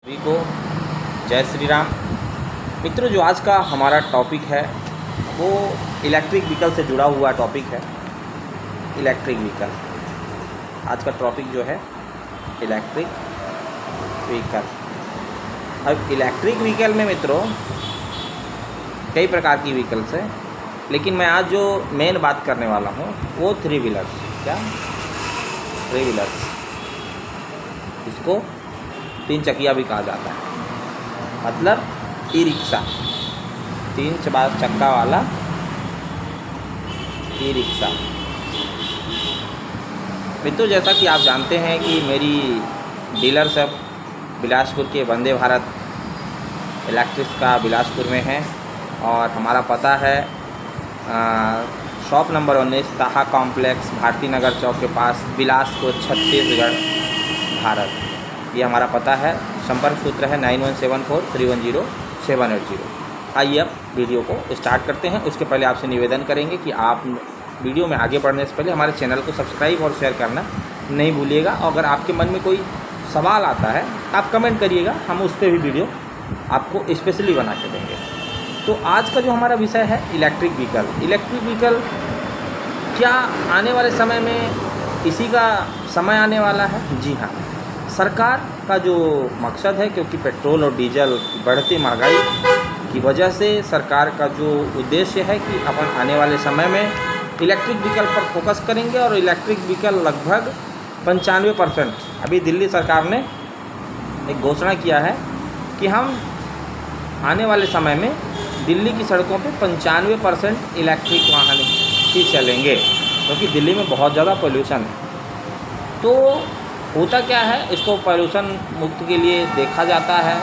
सभी को जय श्री राम। मित्रों, जो आज का हमारा टॉपिक है वो इलेक्ट्रिक व्हीकल से जुड़ा हुआ टॉपिक है। इलेक्ट्रिक व्हीकल आज का टॉपिक जो है इलेक्ट्रिक व्हीकल। अब इलेक्ट्रिक व्हीकल में मित्रों कई प्रकार की व्हीकल्स है, लेकिन मैं आज जो मेन बात करने वाला हूँ वो थ्री व्हीलर्स। क्या थ्री व्हीलर्स, इसको तीन चकिया भी कहा जाता है, मतलब ई रिक्शा, तीन चक्का वाला ई रिक्शा। मित्रों, जैसा कि आप जानते हैं कि मेरी डीलरशिप बिलासपुर के वंदे भारत इलेक्ट्रिक का बिलासपुर में है और हमारा पता है शॉप नंबर 19 ताहा कॉम्प्लेक्स भारती नगर चौक के पास बिलासपुर छत्तीसगढ़ भारत। ये हमारा पता है। संपर्क सूत्र है 9174310780। आइए अब वीडियो को स्टार्ट करते हैं। उसके पहले आपसे निवेदन करेंगे कि आप वीडियो में आगे बढ़ने से पहले हमारे चैनल को सब्सक्राइब और शेयर करना नहीं भूलिएगा। अगर आपके मन में कोई सवाल आता है आप कमेंट करिएगा, हम उस पर भी वीडियो आपको स्पेशली बना के देंगे। तो आज का जो हमारा विषय है इलेक्ट्रिक व्हीकल। इलेक्ट्रिक व्हीकल क्या आने वाले समय में इसी का समय आने वाला है? जी हाँ, सरकार का जो मकसद है, क्योंकि पेट्रोल और डीजल की बढ़ती महंगाई की वजह से सरकार का जो उद्देश्य है कि अपन आने वाले समय में इलेक्ट्रिक व्हीकल पर फोकस करेंगे और इलेक्ट्रिक व्हीकल लगभग 95%। अभी दिल्ली सरकार ने एक घोषणा किया है कि हम आने वाले समय में दिल्ली की सड़कों पे 95% इलेक्ट्रिक वाहन ही चलेंगे, क्योंकि दिल्ली में बहुत ज़्यादा पोल्यूशन है। तो होता क्या है, इसको पोल्यूशन मुक्त के लिए देखा जाता है,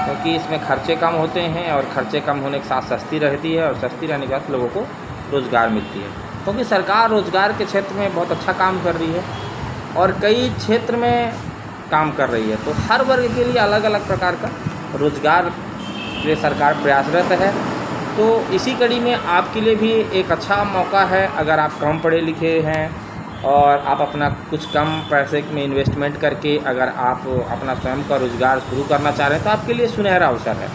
क्योंकि इसमें खर्चे कम होते हैं और खर्चे कम होने के साथ सस्ती रहती है और सस्ती रहने के बाद लोगों को रोज़गार मिलती है। क्योंकि सरकार रोज़गार के क्षेत्र में बहुत अच्छा काम कर रही है और कई क्षेत्र में काम कर रही है। तो हर वर्ग के लिए अलग अलग प्रकार का रोज़गार के लिए सरकार प्रयासरत है। तो इसी कड़ी में आपके लिए भी एक अच्छा मौका है। अगर आप कम पढ़े लिखे हैं और आप अपना कुछ कम पैसे में इन्वेस्टमेंट करके अगर आप अपना स्वयं का रोज़गार शुरू करना चाह रहे हैं तो आपके लिए सुनहरा अवसर है।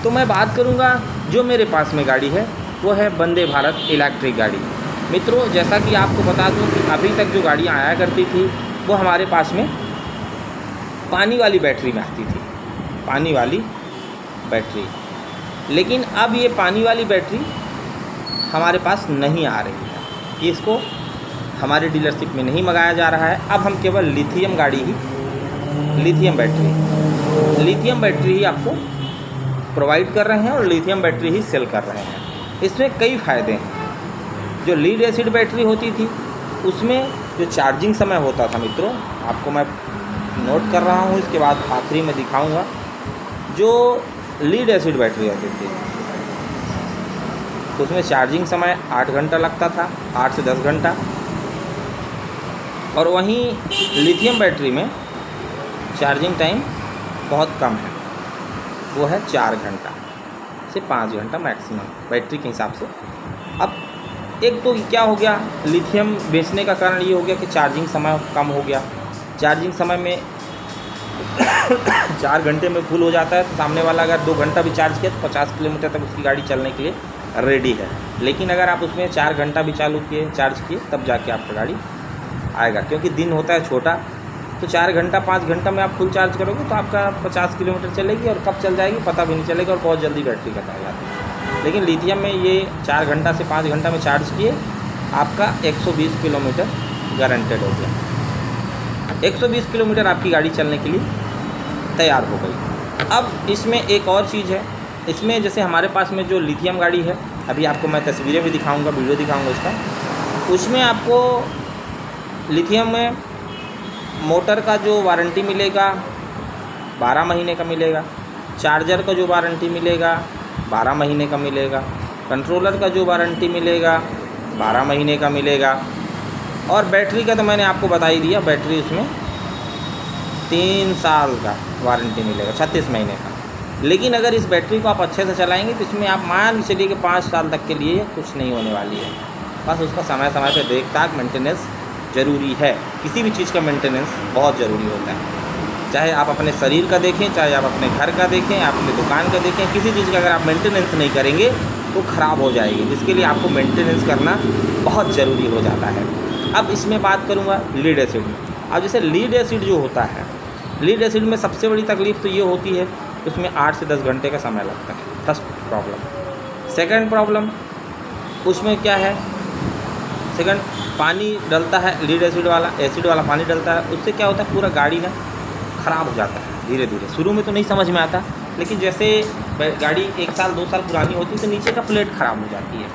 तो मैं बात करूंगा, जो मेरे पास में गाड़ी है वो है वंदे भारत इलेक्ट्रिक गाड़ी। मित्रों, जैसा कि आपको बता दूं कि अभी तक जो गाड़ियाँ आया करती थी वो हमारे पास में पानी वाली बैटरी में आती थी, पानी वाली बैटरी। लेकिन अब ये पानी वाली बैटरी हमारे पास नहीं आ रही है, इसको हमारे डीलरशिप में नहीं मंगाया जा रहा है। अब हम केवल लिथियम गाड़ी ही, लिथियम बैटरी ही आपको प्रोवाइड कर रहे हैं और लिथियम बैटरी ही सेल कर रहे हैं। इसमें कई फ़ायदे हैं। जो लीड एसिड बैटरी होती थी उसमें जो चार्जिंग समय होता था, मित्रों आपको मैं नोट कर रहा हूँ, इसके बाद आखिरी में दिखाऊँगा। जो लीड एसिड बैटरी होती थी उसमें चार्जिंग समय 8 घंटा लगता था, 8 से 10 घंटा। और वहीं लिथियम बैटरी में चार्जिंग टाइम बहुत कम है, वो है 4 घंटा से 5 घंटा मैक्सिमम बैटरी के हिसाब से। अब एक तो क्या हो गया, लिथियम बेचने का कारण ये हो गया कि चार्जिंग समय कम हो गया। चार्जिंग समय में 4 घंटे में फुल हो जाता है, तो सामने वाला अगर 2 घंटा भी चार्ज किया तो 50 किलोमीटर तक उसकी गाड़ी चलने के लिए रेडी है। लेकिन अगर आप उसमें 4 घंटा भी चार्ज किए तब जाके आपका गाड़ी आएगा, क्योंकि दिन होता है छोटा। तो 4 घंटा 5 घंटा में आप फुल चार्ज करोगे तो आपका 50 किलोमीटर चलेगी और कब चल जाएगी पता भी नहीं चलेगा और बहुत जल्दी बैटरी खत्म हो जाती है। लेकिन लिथियम में ये 4 घंटा से 5 घंटा में चार्ज किए आपका 120 किलोमीटर गारंटेड हो गया। 120 किलोमीटर आपकी गाड़ी चलने के लिए तैयार हो गई। अब इसमें एक और चीज़ है, इसमें जैसे हमारे पास में जो लिथियम गाड़ी है, अभी आपको मैं तस्वीरें भी दिखाऊँगा, वीडियो दिखाऊँगा इसका। उसमें आपको लिथियम में मोटर का जो वारंटी मिलेगा 12 महीने का मिलेगा, चार्जर का जो वारंटी मिलेगा 12 महीने का मिलेगा, कंट्रोलर का जो वारंटी मिलेगा 12 महीने का मिलेगा, और बैटरी का तो मैंने आपको बता ही दिया, बैटरी उसमें 3 साल का वारंटी मिलेगा, 36 महीने का। लेकिन अगर इस बैटरी को आप अच्छे से चलाएंगे तो इसमें आप मान चलिए कि 5 साल तक के लिए कुछ नहीं होने वाली है। बस उसका समय समय पर देखभाल मेंटेनेंस ज़रूरी है। किसी भी चीज़ का मेंटेनेंस बहुत ज़रूरी होता है। चाहे आप अपने शरीर का देखें, चाहे आप अपने घर का देखें, अपने दुकान का देखें, किसी चीज़ का अगर आप मेंटेनेंस नहीं करेंगे तो ख़राब हो जाएगी, जिसके लिए आपको मेंटेनेंस करना बहुत ज़रूरी हो जाता है। अब इसमें बात करूँगा लीड एसिड में। अब जैसे लीड एसिड जो होता है, लीड एसिड में सबसे बड़ी तकलीफ़ तो ये होती है उसमें 8 से 10 घंटे का समय लगता है, फर्स्ट प्रॉब्लम। सेकंड प्रॉब्लम उसमें क्या है, सेकंड पानी डलता है, लीड एसिड वाला पानी डलता है, उससे क्या होता है पूरा गाड़ी ना ख़राब हो जाता है धीरे धीरे। शुरू में तो नहीं समझ में आता, लेकिन जैसे गाड़ी 1 साल 2 साल पुरानी होती है तो नीचे का प्लेट ख़राब हो जाती है।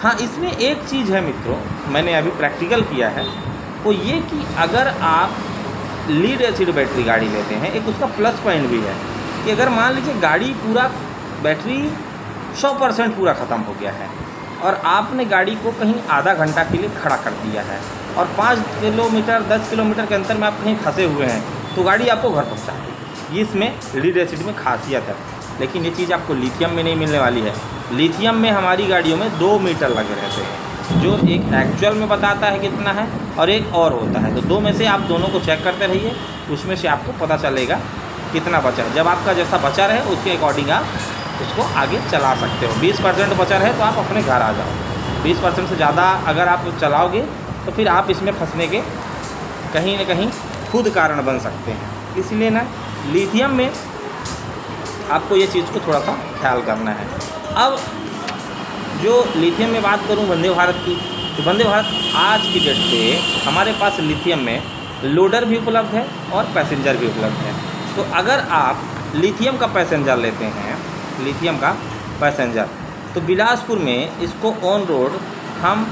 हाँ, इसमें एक चीज़ है मित्रों, मैंने अभी प्रैक्टिकल किया है, वो ये कि अगर आप लीड एसिड बैटरी गाड़ी लेते हैं, एक उसका प्लस पॉइंट भी है कि अगर मान लीजिए गाड़ी पूरा बैटरी 100% पूरा ख़त्म हो गया है और आपने गाड़ी को कहीं आधा घंटा के लिए खड़ा कर दिया है और 5 किलोमीटर 10 किलोमीटर के अंतर में आप कहीं फंसे हुए हैं, तो गाड़ी आपको घर पहुँचा देगी। ये इसमें लीड एसिड में खासियत है। लेकिन ये चीज़ आपको लिथियम में नहीं मिलने वाली है। लिथियम में हमारी गाड़ियों में 2 मीटर लगे रहते हैं, जो एक एक्चुअल में बताता है कितना है और एक और होता है। तो 2 में से आप दोनों को चेक करते रहिए, उसमें से आपको पता चलेगा कितना बचा है। जब आपका जैसा बचा रहे उसके अकॉर्डिंग आप उसको आगे चला सकते हो। 20% बचा रहे तो आप अपने घर आ जाओ। 20% से ज़्यादा अगर आप चलाओगे तो फिर आप इसमें फंसने के कहीं न कहीं खुद कारण बन सकते हैं। इसलिए ना लिथियम में आपको ये चीज़ को थोड़ा सा ख्याल करना है। अब जो लिथियम में बात करूं वंदे भारत की, तो वंदे भारत आज की डेट पे हमारे पास लिथियम में लोडर भी उपलब्ध है और पैसेंजर भी उपलब्ध है। तो अगर आप लिथियम का पैसेंजर लेते हैं, लिथियम का पैसेंजर, तो बिलासपुर में इसको ऑन रोड हम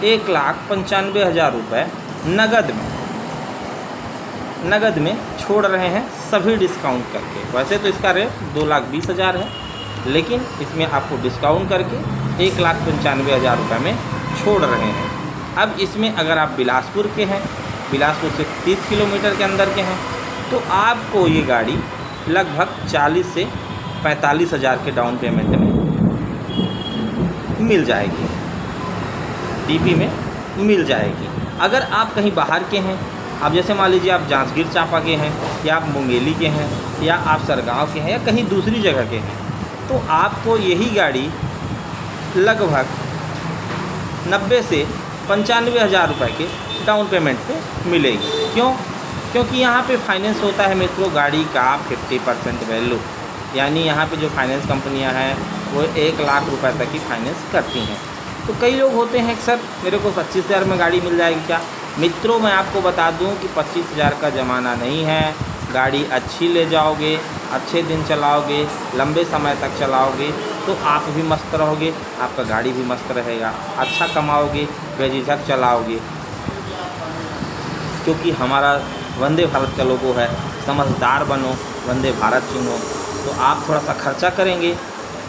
1,95,000 रुपये नगद में छोड़ रहे हैं, सभी डिस्काउंट करके। वैसे तो इसका रेट 2,20,000 है, लेकिन इसमें आपको डिस्काउंट करके 1,95,000 रुपये में छोड़ रहे हैं। अब इसमें अगर आप बिलासपुर के हैं, बिलासपुर से 30 किलोमीटर के अंदर के हैं, तो आपको ये गाड़ी लगभग 40 से 45,000 के डाउन पेमेंट में मिल जाएगी, डीपी में मिल जाएगी। अगर आप कहीं बाहर के हैं, अब जैसे मान लीजिए आप जांजगीर चांपा के हैं, या आप मुंगेली के हैं, या आप सरगांव के हैं, या कहीं दूसरी जगह के हैं, तो आपको यही गाड़ी लगभग 90 से 95,000 रुपये के डाउन पेमेंट पे मिलेगी। क्यों? क्योंकि यहाँ पे फाइनेंस होता है मित्रों गाड़ी का 50% वैल्यू, यानी यहाँ पे जो फाइनेंस कंपनियाँ हैं वो 1,00,000 रुपये तक की फाइनेंस करती हैं। तो कई लोग होते हैं कि सर मेरे को 25,000 में गाड़ी मिल जाएगी क्या? मित्रों मैं आपको बता दूं कि 25,000 का ज़माना नहीं है। गाड़ी अच्छी ले जाओगे, अच्छे दिन चलाओगे, लंबे समय तक चलाओगे, तो आप भी मस्त रहोगे, आपका गाड़ी भी मस्त रहेगा, अच्छा कमाओगे, बेझिझक चलाओगे। क्योंकि हमारा वंदे भारत का लोगो है, समझदार बनो, वंदे भारत चुनो। तो आप थोड़ा सा खर्चा करेंगे,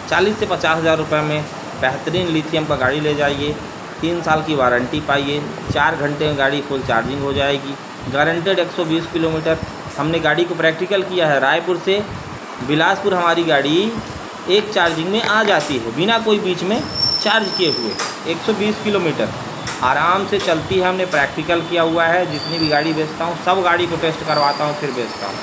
40 से 50,000 रुपये में बेहतरीन लिथियम का गाड़ी ले जाइए, 3 साल की वारंटी पाइए, 4 घंटे में गाड़ी फुल चार्जिंग हो जाएगी, गारंटेड 120 किलोमीटर। हमने गाड़ी को प्रैक्टिकल किया है, रायपुर से बिलासपुर हमारी गाड़ी एक चार्जिंग में आ जाती है, बिना कोई बीच में चार्ज किए हुए 120 किलोमीटर आराम से चलती है। हमने प्रैक्टिकल किया हुआ है, जितनी भी गाड़ी बेचता हूँ सब गाड़ी को टेस्ट करवाता हूँ फिर बेचता हूँ।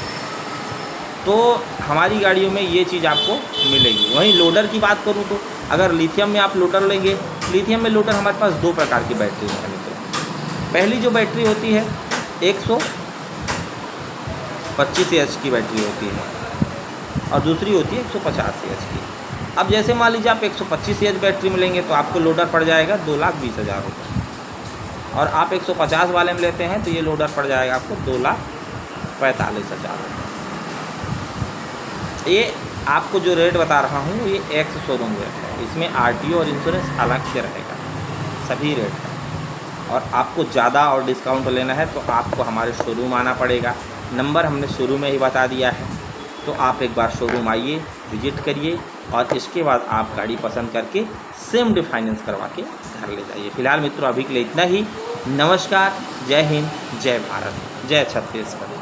तो हमारी गाड़ियों में ये चीज़ आपको मिलेगी। वहीं लोडर की बात करूँ तो अगर लिथियम में आप लोडर लेंगे, लिथियम में लोडर हमारे पास 2 प्रकार की बैटरी है मित्रों। पहली जो बैटरी होती है 125 एच की बैटरी होती है और दूसरी होती है 150 एच की। अब जैसे मान लीजिए आप 125 एच बैटरी में लेंगे तो आपको लोडर पड़ जाएगा 2,20,000 रुपये, और आप 150 वाले में लेते हैं तो ये लोडर पड़ जाएगा आपको 2,45,000 रुपये। ये आपको जो रेट बता रहा हूँ ये एक्स शोरूम रेट है, इसमें आरटीओ और इंश्योरेंस अलग से रहेगा सभी रेट का। और आपको ज़्यादा और डिस्काउंट लेना है तो आपको हमारे शोरूम आना पड़ेगा। नंबर हमने शुरू में ही बता दिया है, तो आप एक बार शोरूम आइए, विजिट करिए और इसके बाद आप गाड़ी पसंद करके सेम डे फाइनेंस करवा के घर ले जाइए। फिलहाल मित्रों अभी के लिए इतना ही। नमस्कार, जय हिंद, जय भारत, जय छत्तीसगढ़।